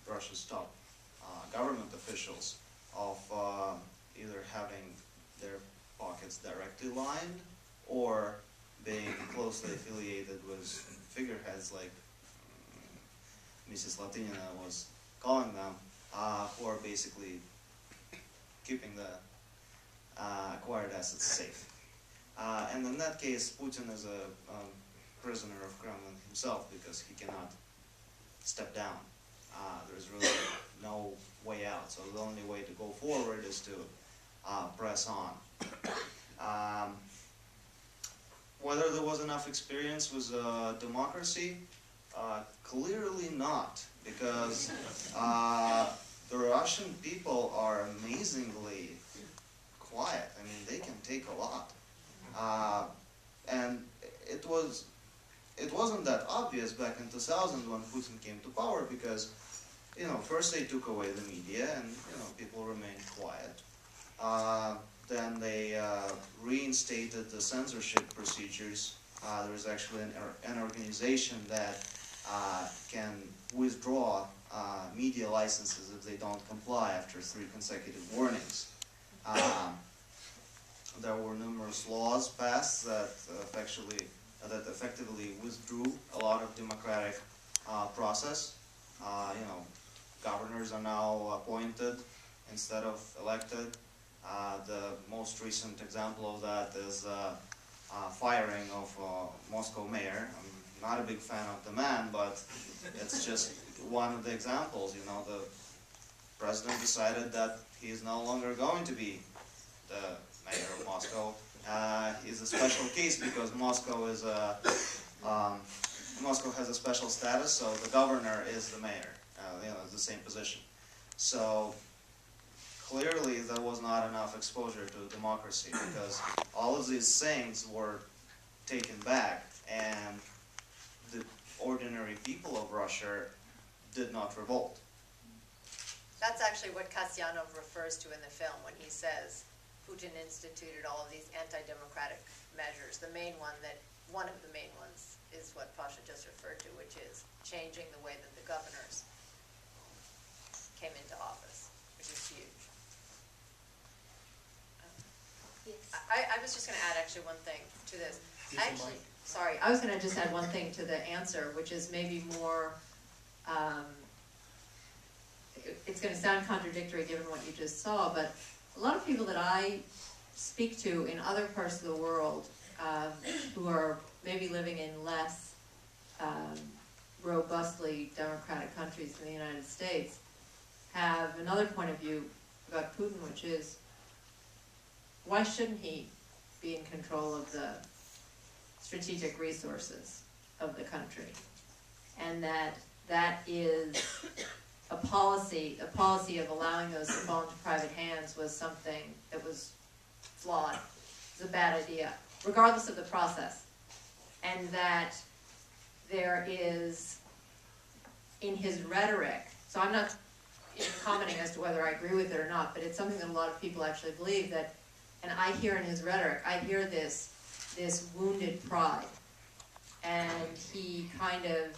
Russia's top government officials of either having their pockets directly lined or being closely affiliated with figureheads like Mrs. Latinina was calling them, who are basically keeping the acquired assets safe. And in that case, Putin is a prisoner of Kremlin himself because he cannot step down. There's really no way out. So the only way to go forward is to press on. Whether there was enough experience with democracy, clearly not, because the Russian people are amazingly quiet. I mean, they can take a lot. And it wasn't that obvious back in 2000 when Putin came to power, because, first they took away the media and, people remained quiet. Then they reinstated the censorship procedures. There's actually an organization that can withdraw media licenses if they don't comply after 3 consecutive warnings. There were numerous laws passed that effectively withdrew a lot of democratic process. Governors are now appointed instead of elected. The most recent example of that is firing of Moscow mayor. I'm not a big fan of the man, but it's just one of the examples. The president decided that he is no longer going to be the mayor of Moscow. He's a special case because Moscow has a special status, so the governor is the mayor. It's the same position. So clearly there was not enough exposure to democracy because all of these things were taken back, and the ordinary people of Russia did not revolt. That's actually what Kasyanov refers to in the film when he says Putin instituted all of these anti-democratic measures. One of the main ones is what Pasha just referred to, which is changing the way that the governors came into office, which is huge. Yes. I was just going to add actually one thing to this. I was going to just add one thing to the answer, which is maybe more, it's going to sound contradictory given what you just saw, but a lot of people that I speak to in other parts of the world who are maybe living in less robustly democratic countries than the United States have another point of view about Putin, which is, why shouldn't he be in control of the strategic resources of the country? And that is a policy of allowing those to fall into private hands was something that was flawed. It was a bad idea, regardless of the process. And that there is, in his rhetoric, so I'm not commenting as to whether I agree with it or not, but it's something that a lot of people actually believe that, and I hear in his rhetoric, I hear this wounded pride. And he kind of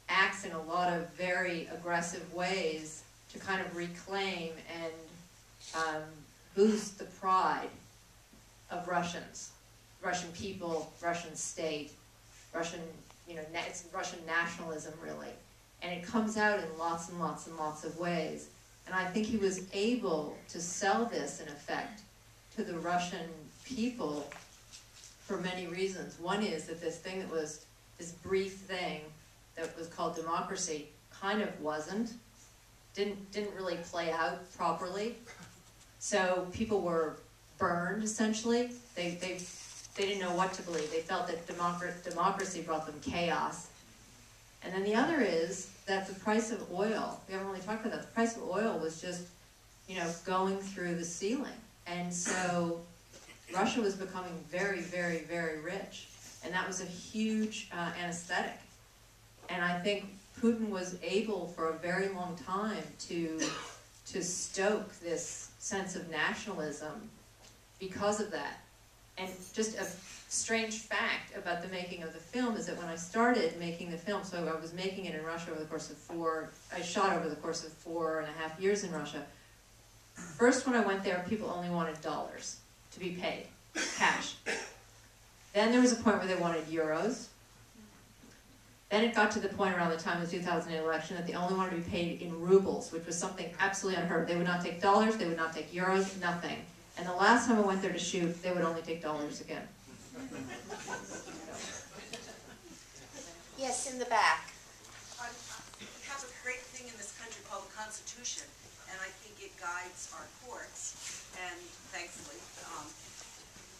acts in a lot of very aggressive ways to kind of reclaim and boost the pride of Russians, Russian people, Russian state, Russian, it's Russian nationalism really. And it comes out in lots and lots and lots of ways. And I think he was able to sell this, in effect, to the Russian people for many reasons. One is that this thing that was, this brief thing that was called democracy kind of didn't really play out properly. So people were burned, essentially. They didn't know what to believe. They felt that democracy brought them chaos. And then the other is that the price of oil, we haven't really talked about that, the price of oil was just, going through the ceiling. And so Russia was becoming very, very, very rich. And that was a huge anesthetic. And I think Putin was able for a very long time to stoke this sense of nationalism because of that. And just a strange fact about the making of the film is that when I started making the film, so I was making it in Russia over the course of I shot over the course of 4.5 years in Russia. First, when I went there, people only wanted dollars to be paid, cash. Then there was a point where they wanted euros. Then it got to the point around the time of the 2008 election that they only wanted to be paid in rubles, which was something absolutely unheard of. They would not take dollars, they would not take euros, nothing. And the last time I went there to shoot, they would only take dollars again. Yes, in the back. We have a great thing in this country called the Constitution, and I think it guides our courts, and thankfully.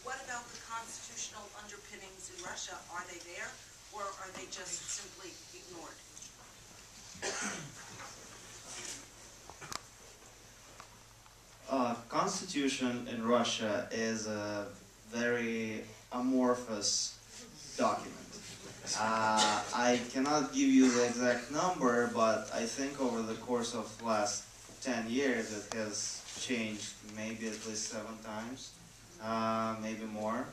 What about the constitutional underpinnings in Russia? Are they there, or are they just simply ignored? Constitution in Russia is a very amorphous document. I cannot give you the exact number, but I think over the course of the last 10 years it has changed maybe at least 7 times, maybe more.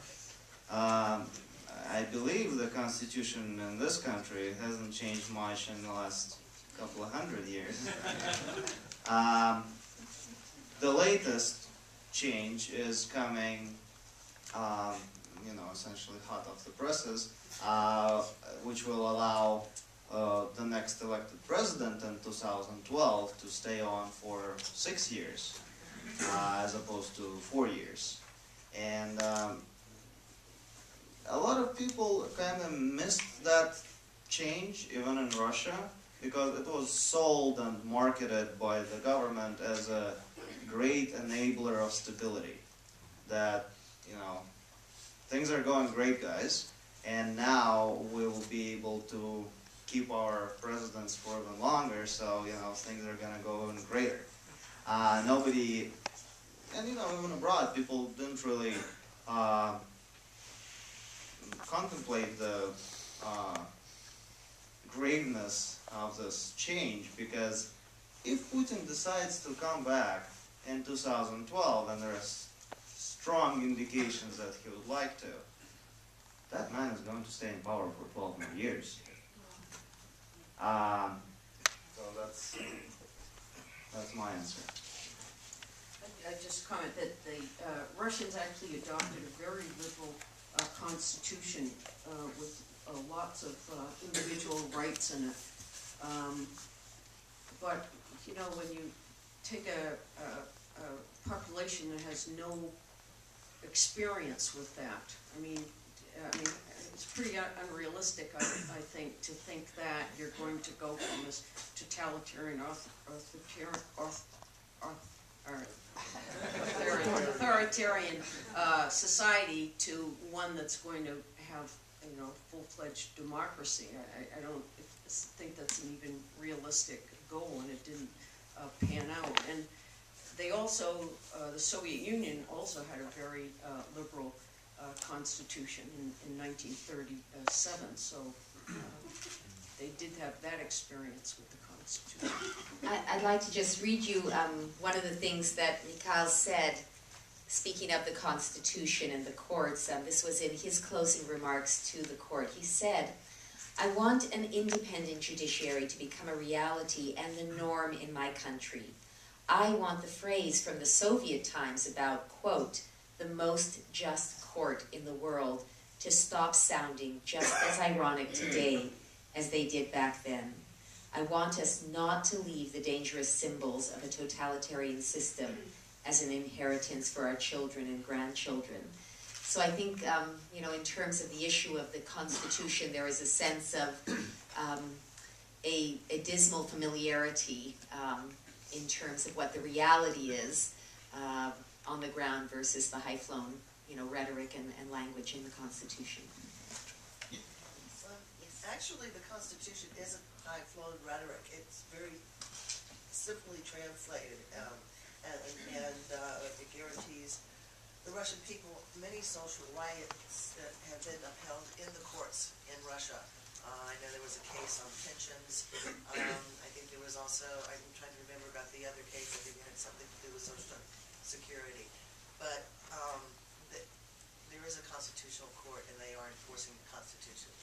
I believe the Constitution in this country hasn't changed much in the last couple of 100 years. The latest change is coming, essentially hot off the presses, which will allow the next elected president in 2012 to stay on for 6 years, as opposed to 4 years. And a lot of people kind of missed that change, even in Russia, because it was sold and marketed by the government as a great enabler of stability. That, things are going great, guys, and now we will be able to keep our presidents for even longer, so, things are going to go even greater. Nobody, and, even abroad, people didn't really contemplate the greatness of this change, because if Putin decides to come back in 2012, and there are strong indications that he would like to, that man is going to stay in power for 12 more years. So that's my answer. I just comment that the Russians actually adopted a very liberal constitution with lots of individual rights in it. But when you take a population that has no experience with that, I mean, it's pretty unrealistic, I think, to think that you're going to go from this totalitarian authoritarian society to one that's going to have, full-fledged democracy. I don't think that's an even realistic goal, and it didn't pan out. And they also, the Soviet Union also had a very liberal constitution in 1937, so they did have that experience with the Constitution. I'd like to just read you one of the things that Mikhail said, speaking of the Constitution and the courts. This was in his closing remarks to the court. He said, "I want an independent judiciary to become a reality and the norm in my country. I want the phrase from the Soviet times about, quote, the most just court in the world to stop sounding just as ironic today as they did back then. I want us not to leave the dangerous symbols of a totalitarian system as an inheritance for our children and grandchildren." So I think, in terms of the issue of the Constitution, there is a sense of a dismal familiarity in terms of what the reality is on the ground versus the high-flown, rhetoric and language in the Constitution. Actually, the Constitution isn't high-flown rhetoric. It's very simply translated, and it guarantees the Russian people many social rights that have been upheld in the courts in Russia. I know there was a case on pensions. I think there was also, I'm trying to remember about the other case, I think it had something to do with Social Security. But there there is a constitutional court and they are enforcing the Constitution.